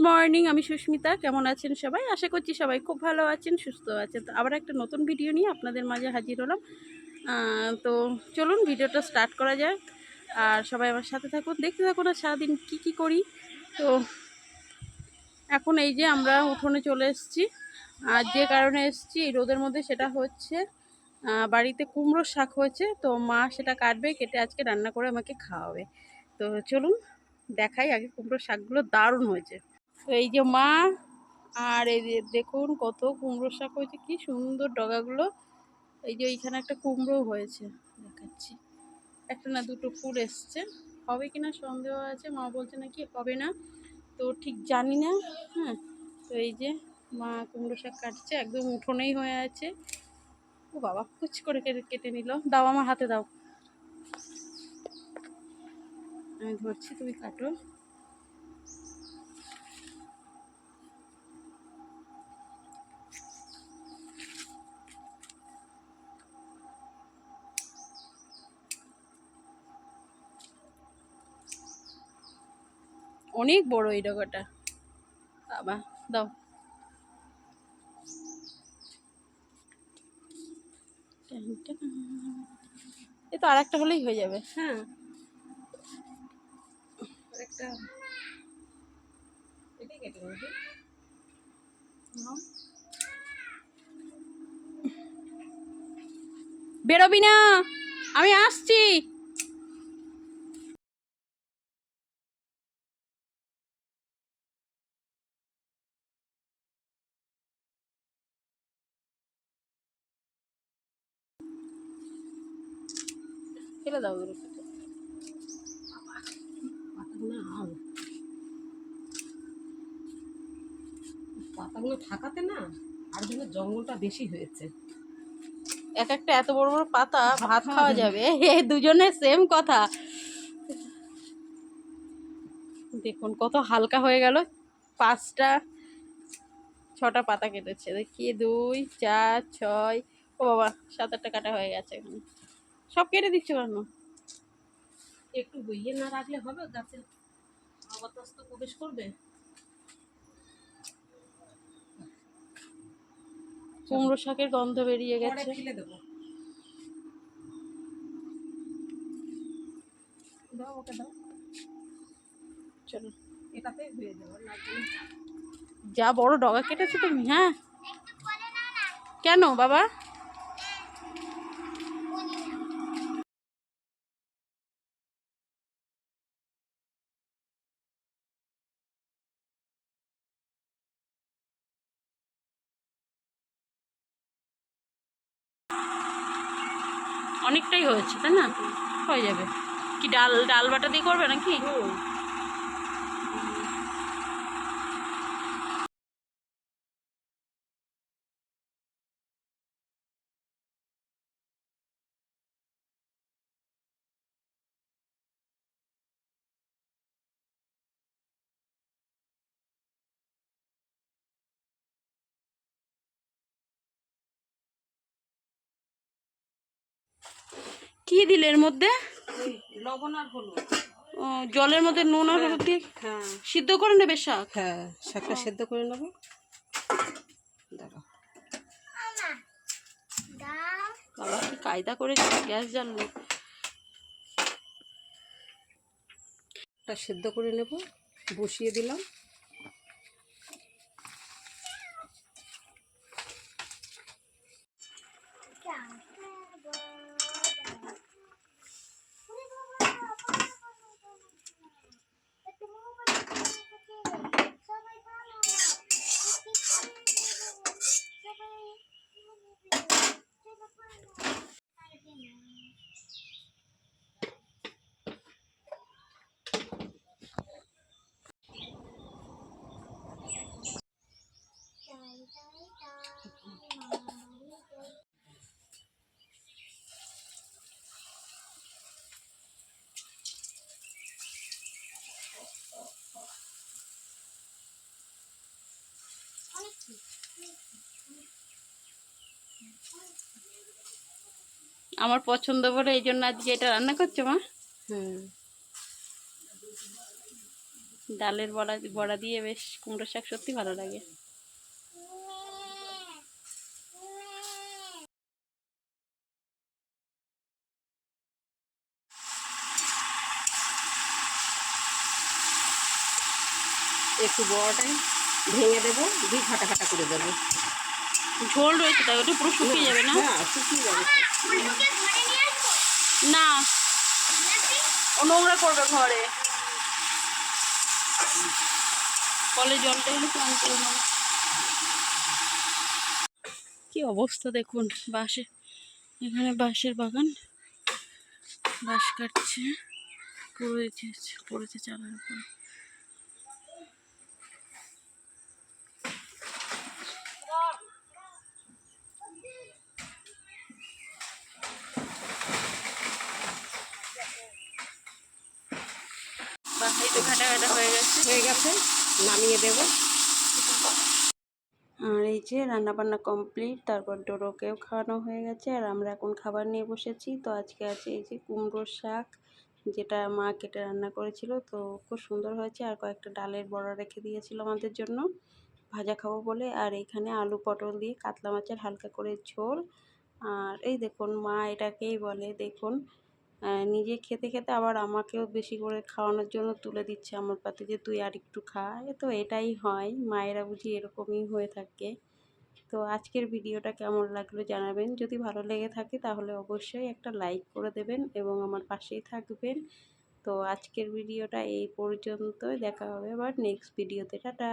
Morning, আমি সুস্মিতা। কেমন আছেন সবাই? আশা করছি সবাই খুব ভালো আছেন, সুস্থ আছেন। তো আবার একটা নতুন ভিডিও নিয়ে আপনাদের মাঝে হাজির হলাম। তো চলুন ভিডিওটা স্টার্ট করা যায়, আর সবাই আমার সাথে থাকুন, দেখতে থাকুন আর সারাদিন কি করি। তো এখন এই যে আমরা উঠোনে চলে এসেছি, আর যে কারণে এসেছি এই রোদের মধ্যে সেটা হচ্ছে বাড়িতে কুমড়োর শাক হয়েছে। তো মা সেটা কাটবে, কেটে আজকে রান্না করে আমাকে খাওয়াবে। তো চলুন দেখাই আগে। কুমড়োর শাকগুলো দারুণ হয়েছে। তো এই যে মা, আর এই যে দেখুন কত কুমড়োর শাক হয়েছে, কি সুন্দর ডগাগুলো। এই যে এইখানে একটা কুমড়ো হয়েছে, দেখাচ্ছি। একটা না দুটো ফুল এসছে, হবে কিনা সন্দেহ আছে। মা বলছে নাকি হবে না, তো ঠিক জানি না। হ্যাঁ, তো এই যে মা কুমড়ো শাক কাটছে, একদম উঠোনেই হয়ে আছে। ও বাবা, কুচ করে কেটে নিল। দাও আমার হাতে দাও, আমি ধরছি, তুমি কাটো। অনেক বড় এই ডগাটা, বাবা দাও। এ তো আর একটা হলেই হয়ে যাবে। হ্যাঁ, একটা এটাই কেটে নেব। বেরোবি না, আমি আসছি। ফেলে দাও পাতাগুলো ঠাকাতে না, আর জন্য জঙ্গলটা বেশি হয়েছে। এক একটা এত বড় বড় পাতা, ভাত খাওয়া যাবে। এই দুজনের সেম কথা। দেখুন কত হালকা হয়ে গেল। 5টা 6টা পাতা কেটেছে, দেখি 2 4 6, ও বাবা 7-8টা কাটা হয়ে গেছে। এখন সব কেটে দিচ্ছ কেন? একটু বইয়ে না রাখলে হবে? গাছের বাতাস তো প্রবেশ করবে। কুমড়ো শাকের গন্ধ বেরিয়ে গেছে। ফেলে দেবো, দাও ওকে দাও। চলো, এটাতে হয়ে যাবে। যা বড় ডগা কেটেছো তুমি। হ্যাঁ, কেন বাবা? অনেকটাই হয়েছে তাই না? হয়ে যাবে। কি ডাল ডাল বাটা দিয়ে করবে নাকি? কি দিলে এর মধ্যে? লবণ আর হলুদ। ও, জলের মধ্যে নুন আর হলুদ দিয়ে সিদ্ধ করে নেবে শাক? হ্যাঁ, শাকটা সেদ্ধ করে নেবো। দাঁড়াও, বাবা কি কায়দা করে গ্যাস জ্বাললো। সেদ্ধ করে নেব, বসিয়ে দিলাম। আমার পছন্দ বলে এই জন্য আজকে এটা রান্না করছো মা? হুম, ডালের বড়া বড়া দিয়ে বেশ কুমড়ো শাক সত্যি ভালো লাগে। একটু বড়াটাই ভেঙে দেবো, দিয়ে ফাটা ফাটা করে দেবো। ঝোল রয়েছে তাই ওটা পুরো শুকিয়ে যাবে না? হ্যাঁ, শুকিয়ে যাবে তো। না, ও নোংরা করবে ঘরে, কলে জলটা এলে স্নান করে নেবো। কি অবস্থা দেখুন, বাঁশে এখানে বাঁশের বাগান, বাঁশ কাটছে, পড়েছে চালার উপরে। বাহ, এই তো ঘাটা ঘাটা হয়ে গেছে। হয়ে গেছে, নামিয়ে দেবো। আর এই যে রান্নাবান্না কমপ্লিট, তারপর ডোরোকেও খাওয়ানো হয়ে গেছে, আর আমরা এখন খাবার নিয়ে বসেছি। তো আজকে আছে এই যে কুমড়োর শাক, যেটা মা কেটে রান্না করেছিল, তো খুব সুন্দর হয়েছে। আর কয়েকটা ডালের বড়া রেখে দিয়েছিল আমাদের জন্য, ভাজা খাবো বলে। আর এইখানে আলু পটল দিয়ে কাতলা মাছের হালকা করে ঝোল। আর এই দেখুন মা এটাকেই বলে, দেখুন নিজে খেতে খেতে আবার আমাকেও বেশি করে খাওয়ানোর জন্য তুলে দিচ্ছে আমার পাতে, যে তুই আর একটু খা। তো এটাই হয়, মায়েরা বুঝি এরকমই হয়ে থাকে। তো আজকের ভিডিওটা কেমন লাগলো জানাবেন। যদি ভালো লেগে থাকে তাহলে অবশ্যই একটা লাইক করে দেবেন এবং আমার পাশেই থাকবেন। তো আজকের ভিডিওটা এই পর্যন্তই, দেখা হবে আবার নেক্সট ভিডিওতে। টাটা।